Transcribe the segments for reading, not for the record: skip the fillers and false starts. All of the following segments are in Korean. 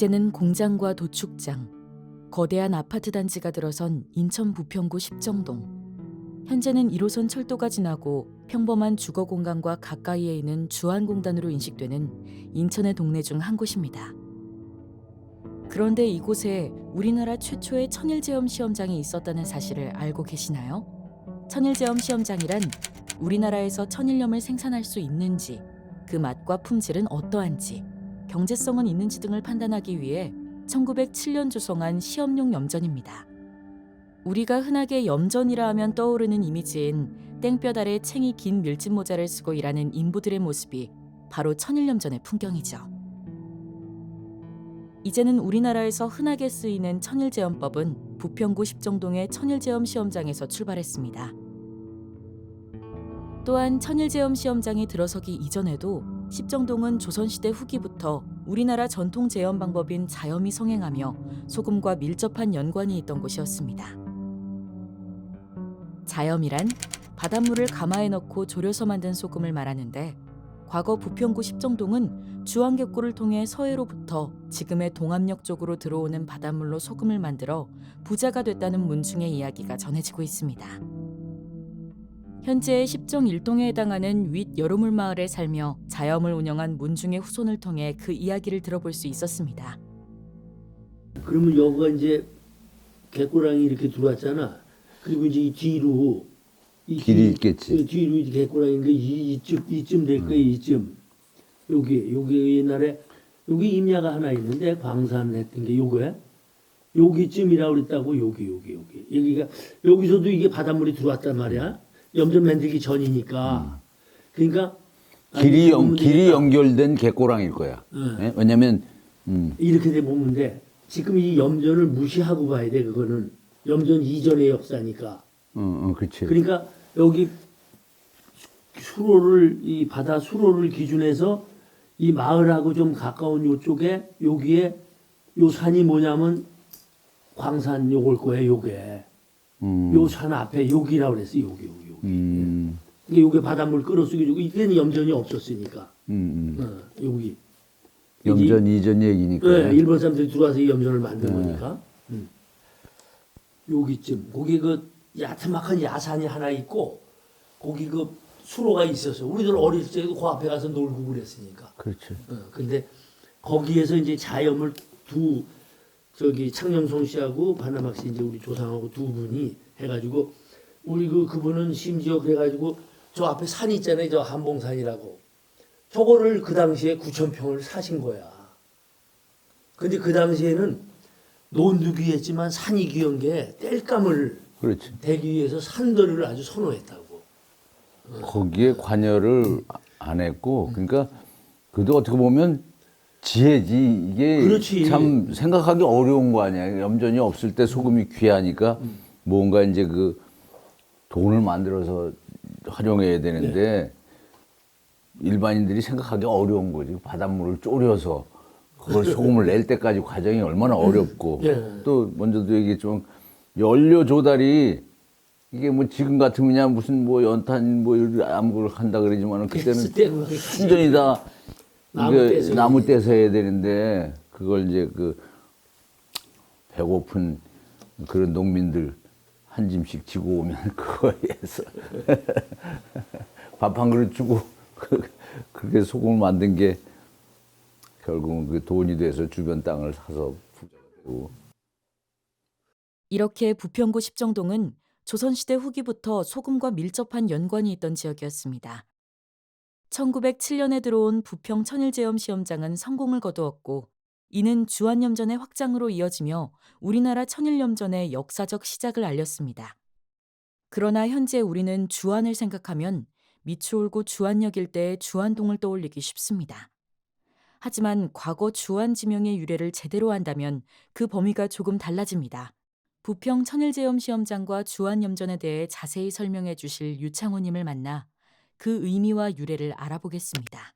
이제는 공장과 도축장, 거대한 아파트 단지가 들어선 인천 부평구 십정동. 현재는 1호선 철도가 지나고 평범한 주거 공간과 가까이에 있는 주안공단으로 인식되는 인천의 동네 중 한 곳입니다. 그런데 이곳에 우리나라 최초의 천일제염 시험장이 있었다는 사실을 알고 계시나요? 천일제염 시험장이란 우리나라에서 천일염을 생산할 수 있는지, 그 맛과 품질은 어떠한지, 경제성은 있는지 등을 판단하기 위해 1907년 조성한 시험용 염전입니다. 우리가 흔하게 염전이라 하면 떠오르는 이미지인 땡볕 아래 챙이 긴 밀짚 모자를 쓰고 일하는 인부들의 모습이 바로 천일염전의 풍경이죠. 이제는 우리나라에서 흔하게 쓰이는 천일제염법은 부평구 십정동의 천일제염 시험장에서 출발했습니다. 또한 천일제염 시험장이 들어서기 이전에도 십정동은 조선시대 후기부터 우리나라 전통 제염 방법인 자염이 성행하며 소금과 밀접한 연관이 있던 곳이었습니다. 자염이란 바닷물을 가마에 넣고 졸여서 만든 소금을 말하는데, 과거 부평구 십정동은 주안객구를 통해 서해로부터 지금의 동암역 쪽으로 들어오는 바닷물로 소금을 만들어 부자가 됐다는 문중의 이야기가 전해지고 있습니다. 현재 십정 1동에 해당하는 윗 여로물 마을에 살며 자염을 운영한 문중의 후손을 통해 그 이야기를 들어볼 수 있었습니다. 그러면 여기가 이제 개꼬랑이 이렇게 들어왔잖아. 그리고 이제 이 뒤로 길이 있겠지. 뒤로 이제 개꼬랑인가 이쯤 될 거야. 이쯤 여기 옛날에 여기 임야가 하나 있는데 광산 했던 게 요거야. 여기쯤이라고 그랬다고. 여기가 여기서도 이게 바닷물이 들어왔단 말이야. 염전 만들기 전이니까. 그러니까 길이 연결된 개꼬랑일 거야. 네? 왜냐면 이렇게 돼 보면 돼. 지금 이 염전을 무시하고 봐야 돼. 그거는 염전 이전의 역사니까. 그렇지. 그러니까 여기 수로를 이 바다 수로를 기준해서 이 마을하고 좀 가까운 요쪽에 여기에 요 산이 뭐냐면 광산 요걸 거예요. 요게 요 산 앞에 여기라고 그랬어. 여기. 이게 요게 바닷물 끌어쓰기고 이때는 염전이 없었으니까. 여기 염전 이전 얘기니까. 네, 일본 사람들이 들어와서 이 염전을 만든 거니까. 여기쯤 거기 그 야트막한 야산이 하나 있고 거기 그 수로가 있어서 우리들 어릴 때도 그 앞에 가서 놀고 그랬으니까. 그렇지. 근데 거기에서 이제 자염을 창녕송 씨하고 바나막 씨 이제 우리 조상하고 두 분이 해가지고 우리 그분은 심지어 그래가지고 저 앞에 산 있잖아요. 저 한봉산이라고. 저거를 그 당시에 9,000평을 사신 거야. 근데 그 당시에는 논도 귀했지만 산이 귀한 게 땔감을 그렇지. 대기 위해서 산들을 아주 선호했다고. 거기에 관여를 안 했고, 그러니까 그도 어떻게 보면 지혜지. 이게 그렇지. 참 생각하기 어려운 거 아니야. 염전이 없을 때 소금이 귀하니까 뭔가 이제 그 돈을 만들어서 활용해야 되는데 일반인들이 생각하기 어려운 거지. 바닷물을 졸여서 그걸 소금을 낼 때까지 과정이 얼마나 어렵고 또 먼저도 얘기했지만 연료 조달이 이게 뭐 지금 같으면 무슨 뭐 연탄 뭐 아무걸 한다 그러지만 그때는 완전히 다 나무 떼서 해야 되는데 그걸 이제 그 배고픈 그런 농민들 한 짐씩 지고 오면 그거에서 밥 한 그릇 주고 그렇게 소금을 만든 게 결국은 그 돈이 돼서 주변 땅을 사서 부자가 되고. 이렇게 부평구 십정동은 조선시대 후기부터 소금과 밀접한 연관이 있던 지역이었습니다. 1907년에 들어온 부평 천일제염 시험장은 성공을 거두었고, 이는 주안염전의 확장으로 이어지며 우리나라 천일염전의 역사적 시작을 알렸습니다. 그러나 현재 우리는 주안을 생각하면 미추홀구 주안역 일대의 주안동을 떠올리기 쉽습니다. 하지만 과거 주안 지명의 유래를 제대로 한다면 그 범위가 조금 달라집니다. 부평 천일제염 시험장과 주안염전에 대해 자세히 설명해 주실 유창호님을 만나 그 의미와 유래를 알아보겠습니다.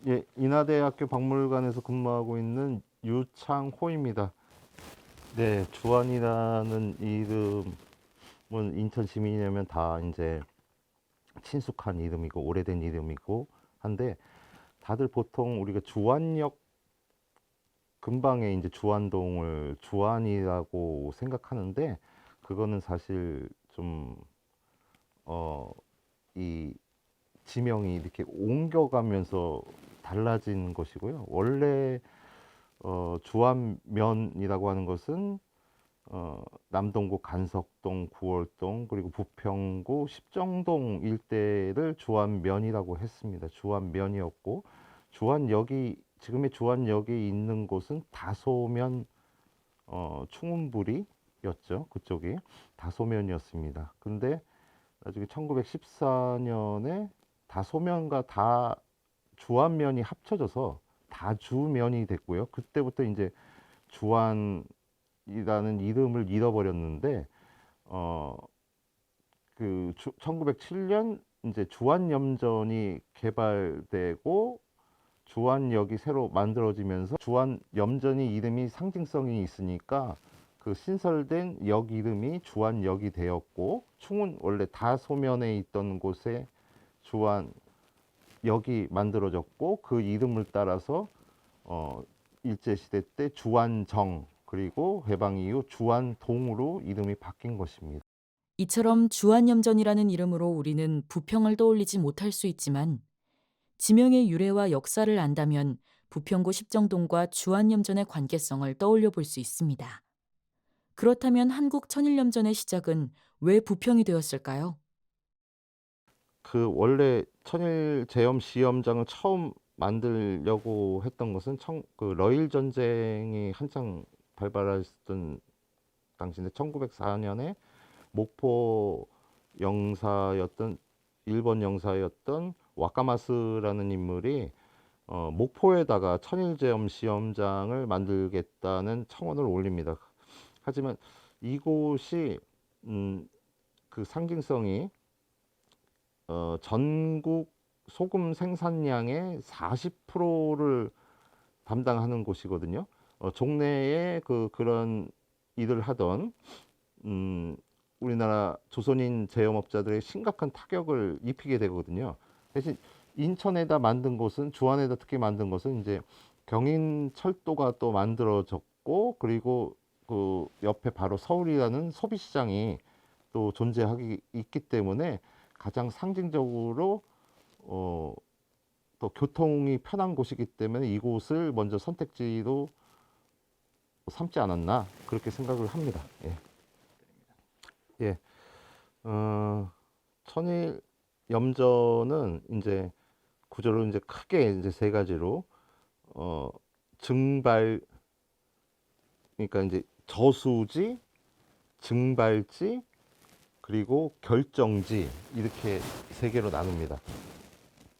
예, 인하대학교 박물관에서 근무하고 있는 유창호입니다. 네, 주안이라는 이름은 인천 시민이라면 다 이제 친숙한 이름이고 오래된 이름이고 한데 다들 보통 우리가 주안역 근방에 이제 주안동을 주안이라고 생각하는데 그거는 사실 좀 이 지명이 이렇게 옮겨가면서 달라진 것이고요. 원래 주안면이라고 하는 것은 남동구 간석동, 구월동, 그리고 부평구 십정동 일대를 주안면이라고 했습니다. 주안면이었고, 주안역이, 지금의 주안역이 있는 곳은 다소면 충운부리였죠. 그쪽이 다소면이었습니다. 근데 나중에 1914년에 다소면과 다 주안면이 합쳐져서 다주면이 됐고요. 그때부터 이제 주안이라는 이름을 잃어버렸는데, 1907년 이제 주안염전이 개발되고 주안역이 새로 만들어지면서 주안염전이 이름이 상징성이 있으니까 그 신설된 역 이름이 주안역이 되었고, 충은 원래 다소면에 있던 곳에 주안역이 만들어졌고, 그 이름을 따라서 일제시대 때 주안정, 그리고 해방 이후 주안동으로 이름이 바뀐 것입니다. 이처럼 주안염전이라는 이름으로 우리는 부평을 떠올리지 못할 수 있지만 지명의 유래와 역사를 안다면 부평구 십정동과 주안염전의 관계성을 떠올려 볼 수 있습니다. 그렇다면 한국 천일염전의 시작은 왜 부평이 되었을까요? 그 원래 천일제염 시험장을 처음 만들려고 했던 것은 러일 전쟁이 한창 발발했던 당시인데 1904년에 목포 영사였던 일본 영사였던 와카마스라는 인물이 목포에다가 천일제염 시험장을 만들겠다는 청원을 올립니다. 하지만 이곳이 그 상징성이 전국 소금 생산량의 40%를 담당하는 곳이거든요. 종래에 그런 일을 하던 우리나라 조선인 제염업자들의 심각한 타격을 입히게 되거든요. 대신 인천에다 만든 곳은, 주안에다 특히 만든 것은 이제 경인철도가 또 만들어졌고, 그리고 그 옆에 바로 서울이라는 소비시장이 또 존재하기 있기 때문에 가장 상징적으로 또 교통이 편한 곳이기 때문에 이곳을 먼저 선택지로 삼지 않았나 그렇게 생각을 합니다. 예. 예. 천일 염전은 이제 구조를 이제 크게 이제 세 가지로 증발, 그러니까 이제 저수지, 증발지, 그리고 결정지, 이렇게 세 개로 나눕니다.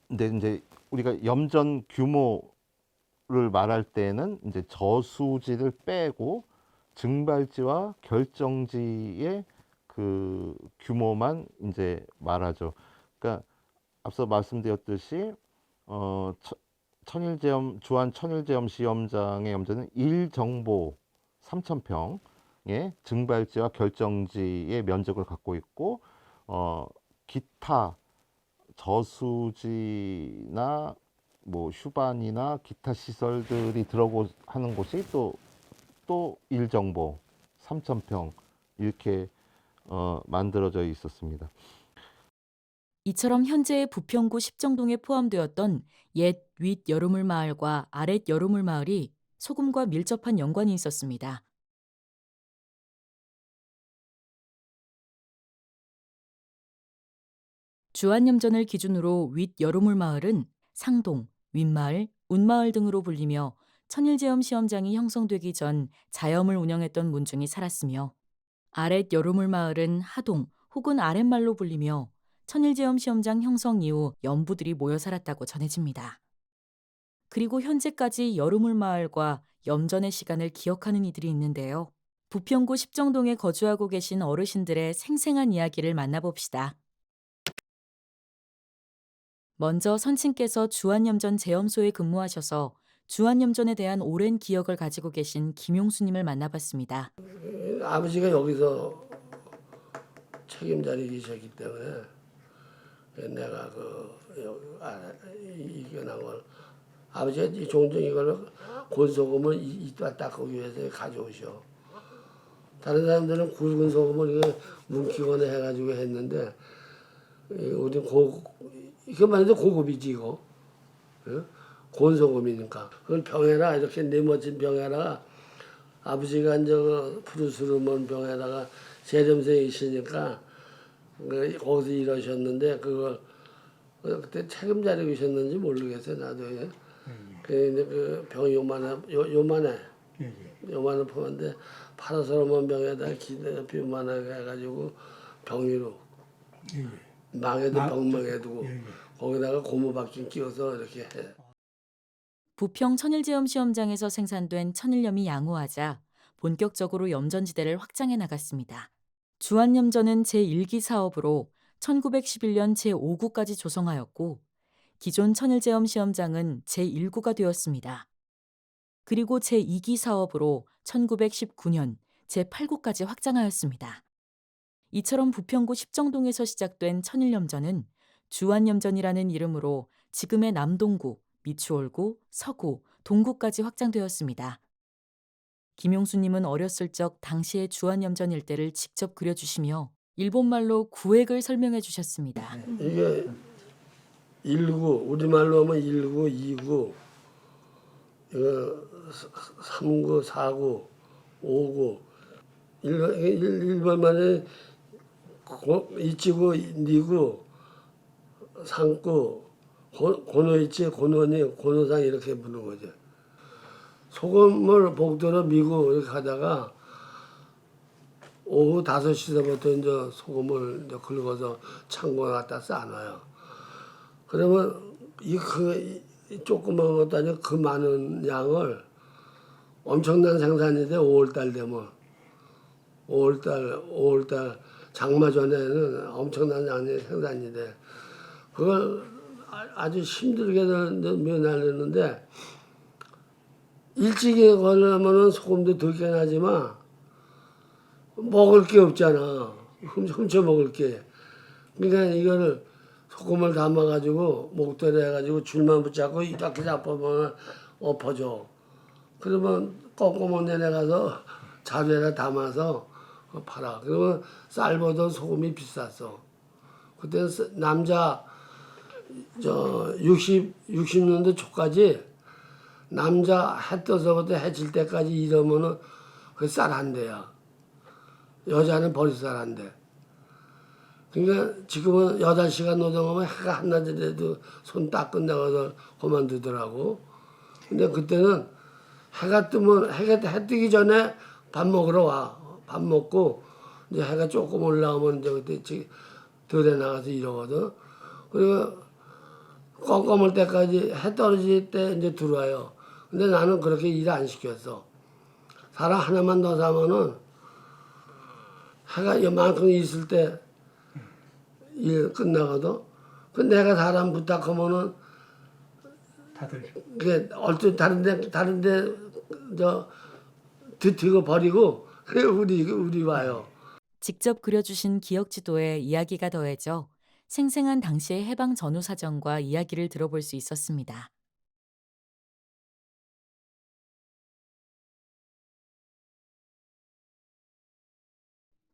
근데 이제 우리가 염전 규모를 말할 때는 이제 저수지를 빼고 증발지와 결정지의 그 규모만 이제 말하죠. 그러니까 앞서 말씀드렸듯이 주안 천일제염 시험장의 염전은 1정보 3,000평의 증발지와 결정지의 면적을 갖고 있고, 기타 저수지나 뭐 휴반이나 기타 시설들이 들어오고 하는 곳이 또 1정보 3,000평 이렇게 만들어져 있었습니다. 이처럼 현재의 부평구 십정동에 포함되었던 옛 윗 여름을 마을과 아랫 여름을 마을이 소금과 밀접한 연관이 있었습니다. 주안염전을 기준으로 윗 여름을 마을은 상동, 윗마을, 운마을 등으로 불리며 천일제염 시험장이 형성되기 전 자염을 운영했던 문중이 살았으며, 아랫 여름을 마을은 하동 혹은 아랫말로 불리며 천일제염 시험장 형성 이후 염부들이 모여 살았다고 전해집니다. 그리고 현재까지 여름을 마을과 염전의 시간을 기억하는 이들이 있는데요. 부평구 십정동에 거주하고 계신 어르신들의 생생한 이야기를 만나봅시다. 먼저 선친께서 주안염전 제염소에 근무하셔서 주안염전에 대한 오랜 기억을 가지고 계신 김용수님을 만나봤습니다. 아버지가 여기서 책임자리 계셨기 때문에 내가 이겨난 걸 아버지가 종종 이걸 곤소금을 이따 닦기 위해서 가져오셔. 다른 사람들은 굵은 소금을 이거 뭉키거나 해가지고 했는데 우리 이것만 해도 고급이지 이거. 곤소금이니까 그걸 병에다 이렇게 네모진 병에다가 아버지가 이제 푸르스름한 병에다가 재렴생이 있으니까 거기서 일하셨는데 그걸 그때 책임자로 계셨는지 모르겠어요 나도. 그 병이 요만해 요만한 병인데 파라솔몬 병에다 기대비만하게 해가지고 병위로 망해도 병망해두고 거기다가 고무바퀴 끼워서 이렇게 해. 부평 천일제염 시험장에서 생산된 천일염이 양호하자 본격적으로 염전지대를 확장해 나갔습니다. 주한염전은 제1기 사업으로 1911년 제5구까지 조성하였고 기존 천일제염 시험장은 제1구가 되었습니다. 그리고 제2기 사업으로 1919년 제8구까지 확장하였습니다. 이처럼 부평구 십정동에서 시작된 천일염전은 주한염전이라는 이름으로 지금의 남동구, 미추홀구, 서구, 동구까지 확장되었습니다. 김용수님은 어렸을 적 당시의 주한염전 일대를 직접 그려주시며 일본말로 구획을 설명해 주셨습니다. 이게 1구 우리말로 하면 1구, 2구, 이거 3구, 4구, 5구. 일본말에 이치구, 니구, 상구, 고노이치, 고노니, 고노상 이렇게 부르는 거죠. 소금을 복도로 미고 이렇게 하다가 오후 5시서부터 이제 소금을 이제 긁어서 창고에 갖다 싸놔요. 그러면 이 조그만 것도 아니고 그 많은 양을 엄청난 생산이 돼. 5월달 되면 5월달 장마 전에는 엄청난 양의 생산이 돼. 그걸 아주 힘들게 면하려는데 일찍이 걸으면은 소금도 덜게 나지만 먹을 게 없잖아. 훔쳐 먹을 게. 그러니까 이거를 소금을 담아가지고 목도리 해가지고 줄만 붙잡고 이렇게 잡아보면 엎어져. 그러면 꼼꼼한 데에 가서 자루에다 담아서 팔아. 그러면 쌀보다 소금이 비쌌어. 그때 남자 60년대 초까지 남자 해 떠서부터 해 질 때까지 일하면은 그 쌀 한 대야. 여자는 버리쌀 한 대. 그러니까 지금은 8시간 노동하면 해가 한낮에도 손 딱 끝나가서 그만두더라고. 근데 그때는 해가 뜨면 해 뜨기 전에 밥 먹으러 와. 밥 먹고 이제 해가 조금 올라오면 이제 그때 들에 나가서 일하거든. 그리고 껌껌할 때까지 해 떨어질 때 이제 들어와요. 근데 나는 그렇게 일 안 시켰어. 사람 하나만 더 사면은 해가 이만큼 있을 때 일 끝나거든. 근데 내가 사람 부탁하면은 다들 그게 얼핏 다른데 뒤고 버리고 그래 우리 와요. 직접 그려주신 기억지도에 이야기가 더해져 생생한 당시의 해방 전후 사정과 이야기를 들어볼 수 있었습니다.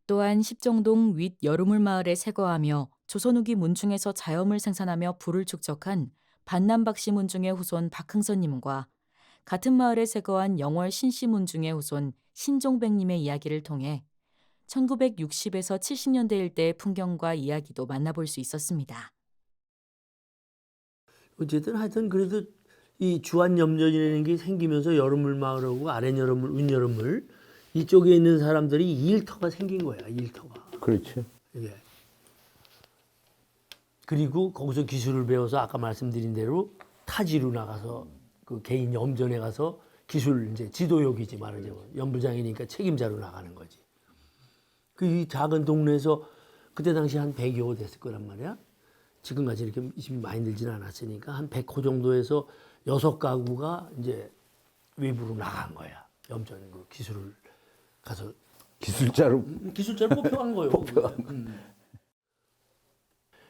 또한 십정동 윗 여름을 마을에 세거하며 조선 후기 문중에서 자염을 생산하며 불을 축적한 반남박씨 문중의 후손 박흥선님과 같은 마을에 세거한 영월 신씨 문중의 후손 신종백님의 이야기를 통해 1960에서 70년대 일대의 풍경과 이야기도 만나볼 수 있었습니다. 어쨌든 하여튼 그래도 이 주한염전이라는 게 생기면서 여름을 마을하고 아랫여름을 윗여름을 이쪽에 있는 사람들이 일터가 생긴 거야. 일터가. 그렇죠. 예. 그리고 거기서 기술을 배워서 아까 말씀드린 대로 타지로 나가서 그 개인 염전에 가서 기술 이제 지도역이지 말하자면 연부장이니까 책임자로 나가는 거지. 그 이 작은 동네에서 그때 당시 한 100여 됐을 거란 말이야. 지금같이 이렇게 집이 많이 늘지는 않았으니까 한 100호 정도에서 6가구가 이제 외부로 나간 거야. 염전 그 기술을 가서 기술자로 기술자로 뽑혀간 거예요.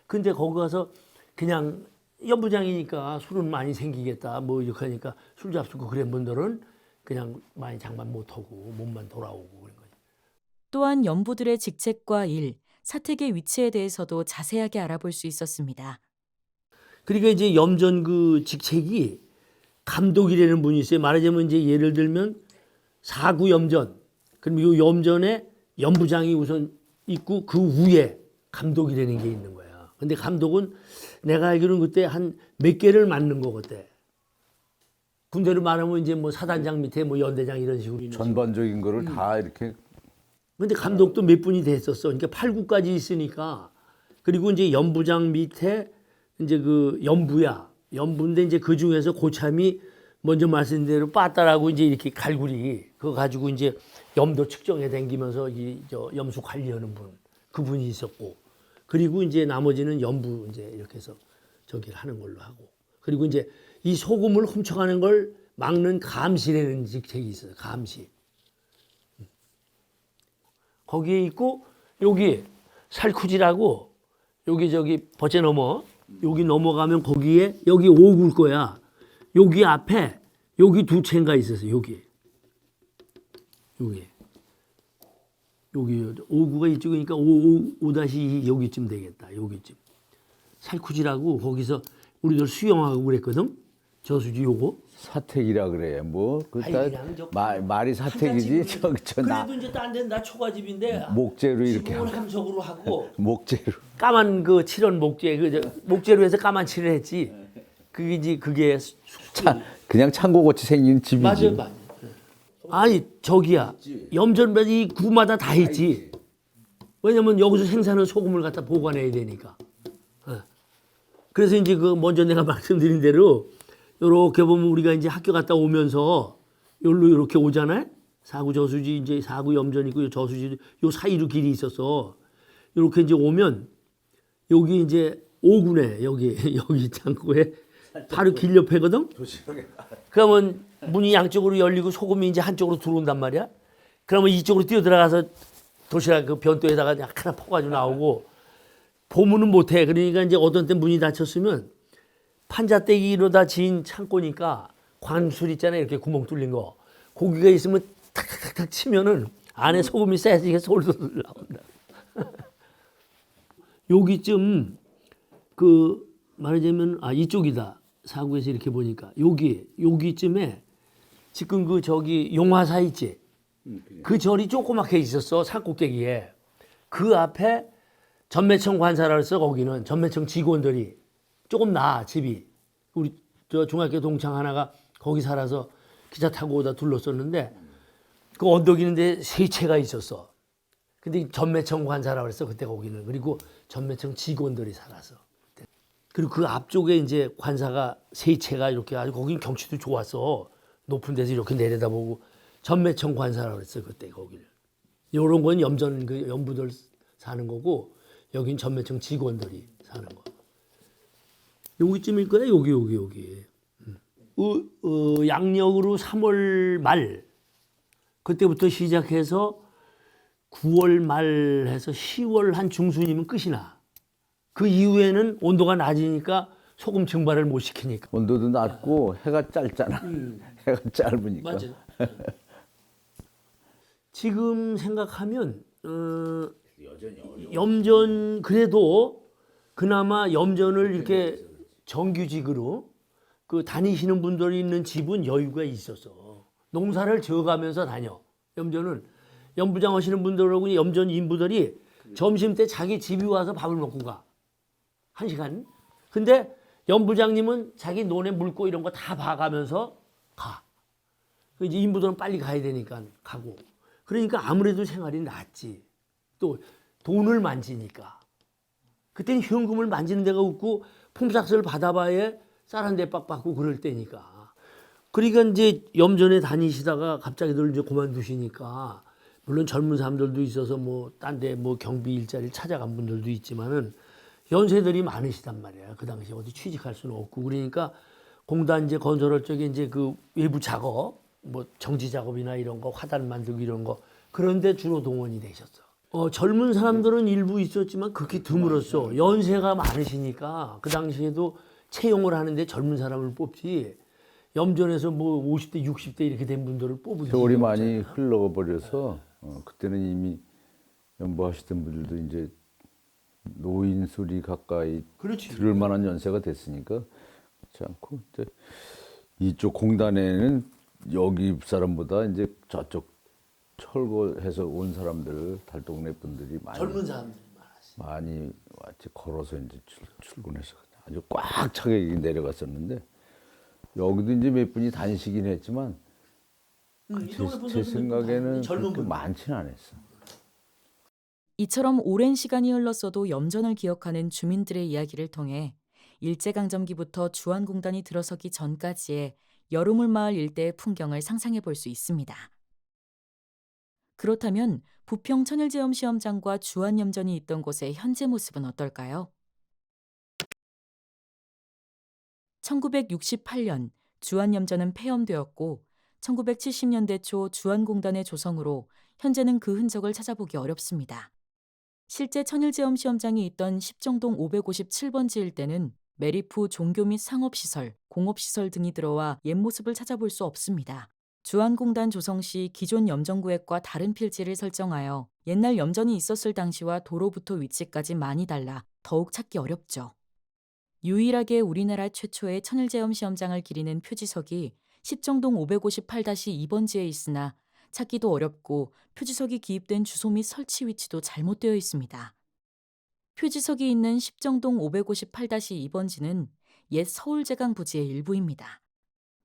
근데 거기 가서 그냥 연부장이니까 술은 많이 생기겠다. 뭐 이렇게 하니까 술 잡수고 그런 분들은 그냥 많이 장만 못하고 몸만 돌아오고 그런 거죠. 또한 연부들의 직책과 일, 사택의 위치에 대해서도 자세하게 알아볼 수 있었습니다. 그러니까 이제 염전 그 직책이 감독이라는 분이 있어요. 말하자면 이제 예를 들면 사구 염전. 그럼 이 염전에 연부장이 우선 있고 그 위에 감독이라는 게 있는 거야. 근데 감독은 내가 알기로는 그때 한 몇 개를 맡는 거 그때. 군대로 말하면 이제 뭐 사단장 밑에 뭐 연대장 이런 식으로 있는 식으로. 전반적인 거를 다 이렇게 근데 감독도 몇 분이 됐었어. 그러니까 8구까지 있으니까. 그리고 이제 연부장 밑에 이제 그 연부야. 연부인데 이제 그 중에서 고참이 먼저 말씀드린 대로 빠따라고 이제 이렇게 갈구리 그거 가지고 이제 염도 측정해 다니면서 이 저 염수 관리하는 분 그분이 있었고 그리고 이제 나머지는 연부 이제 이렇게 해서 저기를 하는 걸로 하고 그리고 이제 이 소금을 훔쳐가는 걸 막는 감시라는 직책이 있어요. 감시. 거기에 있고 여기 살쿠지라고 여기 저기 버째 넘어 여기 넘어가면 거기에 여기 오구일 거야. 여기 앞에 여기 두 채인가 있었어. 여기 오구가 이쪽이니까 5-2 여기쯤 되겠다. 여기쯤 살쿠지라고 거기서 우리들 수영하고 그랬거든. 저수지 요거. 사택이라 그래. 뭐 아이, 그냥 저 말이 사택이지. 저나 그래도 이제 딴 데는 다 초가집인데 목재로 이렇게 지붕을 함석으로 하고 목재로. 까만 그 칠원 목재 목재로 해서 까만 칠을 했지. 그게 이제 그게 그냥 창고같이 생긴 집이지. 맞아요. 아니 저기야 염전배이 구마다 다 있지. 왜냐면 여기서 생산한 소금을 갖다 보관해야 되니까. 그래서 이제 그 먼저 내가 말씀드린 대로 요렇게 보면 우리가 이제 학교 갔다 오면서 여기로 이렇게 오잖아요. 사구 저수지 이제 사구 염전 있고 저수지 요 사이로 길이 있어서 이렇게 이제 오면 여기 이제 오군에 여기 창고에 바로 길 옆에거든. 그러면 문이 양쪽으로 열리고 소금이 이제 한쪽으로 들어온단 말이야. 그러면 이쪽으로 뛰어 들어가서 도시락 그 변도에다가 하나 퍼가지고 나오고 보문은 못해. 그러니까 이제 어떤 때 문이 닫혔으면 판자떼기로 다 지은 창고니까 관술 있잖아요. 이렇게 구멍 뚫린 거. 고기가 있으면 탁탁탁탁 치면은 안에 소금이 쌓여서 이게 솔솔 나온다. 여기쯤 그 말하자면 이쪽이다. 사구에서 이렇게 보니까 여기쯤에 지금 그 저기 용화사 있지. 그 절이 조그맣게 있었어. 산꼭대기에. 그 앞에 전매청 관사라 써. 거기는 전매청 직원들이 조금 나 집이 우리 저 중학교 동창 하나가 거기 살아서 기차 타고 오다 둘렀었는데 그 언덕 있는데 세 채가 있었어. 근데 전매청 관사라 그랬어 그때 거기는. 그리고 전매청 직원들이 살아서. 그리고 그 앞쪽에 이제 관사가 세 채가 이렇게 아주 거긴 경치도 좋았어. 높은 데서 이렇게 내려다보고 전매청 관사라 그랬어 그때 거기를. 요런 건 염전 그 연부들 사는 거고 여긴 전매청 직원들이 사는 거. 여기쯤일 거야. 여기. 양력으로 3월 말 그때부터 시작해서 9월 말해서 10월 한 중순이면 끝이 나. 그 이후에는 온도가 낮으니까 소금 증발을 못 시키니까. 온도도 낮고 해가 짧잖아. 해가 짧으니까. 맞아. 지금 생각하면 염전 그래도 그나마 염전을 이렇게 정규직으로 그 다니시는 분들이 있는 집은 여유가 있어서 농사를 지어가면서 다녀. 염전은 염부장 하시는 분들하고 염전 인부들이 점심 때 자기 집이 와서 밥을 먹고 가. 1시간. 근데 염부장님은 자기 논에 물고 이런 거 다 봐가면서 가. 그 이제 인부들은 빨리 가야 되니까 가고. 그러니까 아무래도 생활이 낫지. 또 돈을 만지니까. 그때는 현금을 만지는 데가 없고 품삯을 받아봐야 쌀 한 대 빡 받고 그럴 때니까. 그러니까 이제 염전에 다니시다가 갑자기들 이제 그만두시니까 물론 젊은 사람들도 있어서 뭐 딴 데 뭐 경비 일자리를 찾아간 분들도 있지만은 연세들이 많으시단 말이야. 그 당시에 어디 취직할 수는 없고 그러니까 공단 이제 건설할 적에 이제 그 외부 작업 뭐 정지 작업이나 이런 거 화단 만들기 이런 거 그런데 주로 동원이 되셨어. 젊은 사람들은 일부 있었지만 그렇게 드물었어. 연세가 많으시니까 그 당시에도 채용을 하는데 젊은 사람을 뽑지 염전에서 뭐 50대, 60대 이렇게 된 분들을 뽑을 세월이 이유가 많이 없잖아요. 흘러버려서 그때는 이미 연보하시던 분들도 이제 노인 소리 가까이 그렇지. 들을 만한 연세가 됐으니까 그렇지 않고 이제 이쪽 공단에는 여기 사람보다 이제 저쪽 철거해서 온 사람들 달동네 분들이 많이 젊은 사람들이 많았어요. 많이 왔지 걸어서 이제 출근해서 아주 꽉 차게 내려갔었는데 여기도 이제 몇 분이 다니시긴 했지만 제 생각에는 젊은 그렇게 분 많지는 않았어. 이처럼 오랜 시간이 흘렀어도 염전을 기억하는 주민들의 이야기를 통해 일제강점기부터 주안공단이 들어서기 전까지의 여름물 마을 일대의 풍경을 상상해 볼 수 있습니다. 그렇다면 부평 천일제염 시험장과 주안염전이 있던 곳의 현재 모습은 어떨까요? 1968년 주안염전은 폐염되었고 1970년대 초 주안공단의 조성으로 현재는 그 흔적을 찾아보기 어렵습니다. 실제 천일제염 시험장이 있던 십정동 557번지 일대는 매립 후 종교 및 상업시설, 공업시설 등이 들어와 옛 모습을 찾아볼 수 없습니다. 주안공단 조성 시 기존 염전구획과 다른 필지를 설정하여 옛날 염전이 있었을 당시와 도로부터 위치까지 많이 달라 더욱 찾기 어렵죠. 유일하게 우리나라 최초의 천일제염 시험장을 기리는 표지석이 십정동 558-2번지에 있으나 찾기도 어렵고 표지석이 기입된 주소 및 설치 위치도 잘못되어 있습니다. 표지석이 있는 십정동 558-2번지는 옛 서울제강 부지의 일부입니다.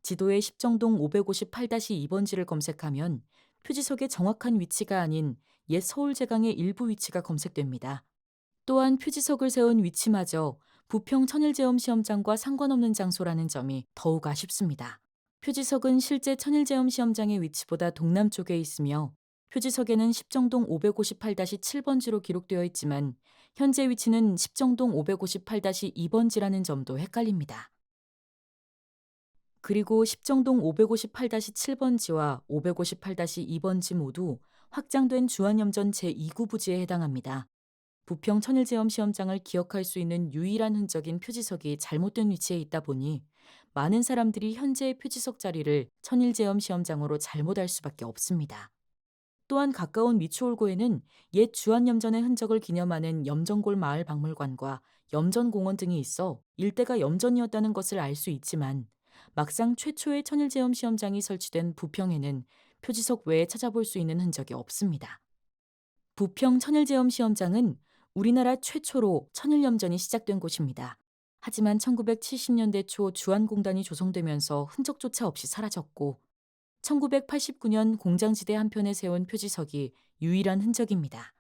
지도에 십정동 558-2번지를 검색하면 표지석의 정확한 위치가 아닌 옛 서울제강의 일부 위치가 검색됩니다. 또한 표지석을 세운 위치마저 부평 천일제염 시험장과 상관없는 장소라는 점이 더욱 아쉽습니다. 표지석은 실제 천일제염 시험장의 위치보다 동남쪽에 있으며 표지석에는 십정동 558-7번지로 기록되어 있지만 현재 위치는 십정동 558-2번지라는 점도 헷갈립니다. 그리고 십정동 558-7번지와 558-2번지 모두 확장된 주안염전 제2구 부지에 해당합니다. 부평 천일제염 시험장을 기억할 수 있는 유일한 흔적인 표지석이 잘못된 위치에 있다 보니 많은 사람들이 현재의 표지석 자리를 천일제염 시험장으로 잘못 알 수밖에 없습니다. 또한 가까운 미추홀구에는 옛 주안염전의 흔적을 기념하는 염전골 마을 박물관과 염전공원 등이 있어 일대가 염전이었다는 것을 알 수 있지만 막상 최초의 천일제염 시험장이 설치된 부평에는 표지석 외에 찾아볼 수 있는 흔적이 없습니다. 부평 천일제염 시험장은 우리나라 최초로 천일염전이 시작된 곳입니다. 하지만 1970년대 초 주안공단이 조성되면서 흔적조차 없이 사라졌고 1989년 공장지대 한편에 세운 표지석이 유일한 흔적입니다.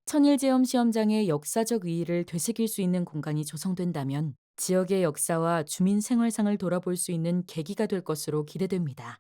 천일제염 시험장의 역사적 의의를 되새길 수 있는 공간이 조성된다면 지역의 역사와 주민 생활상을 돌아볼 수 있는 계기가 될 것으로 기대됩니다.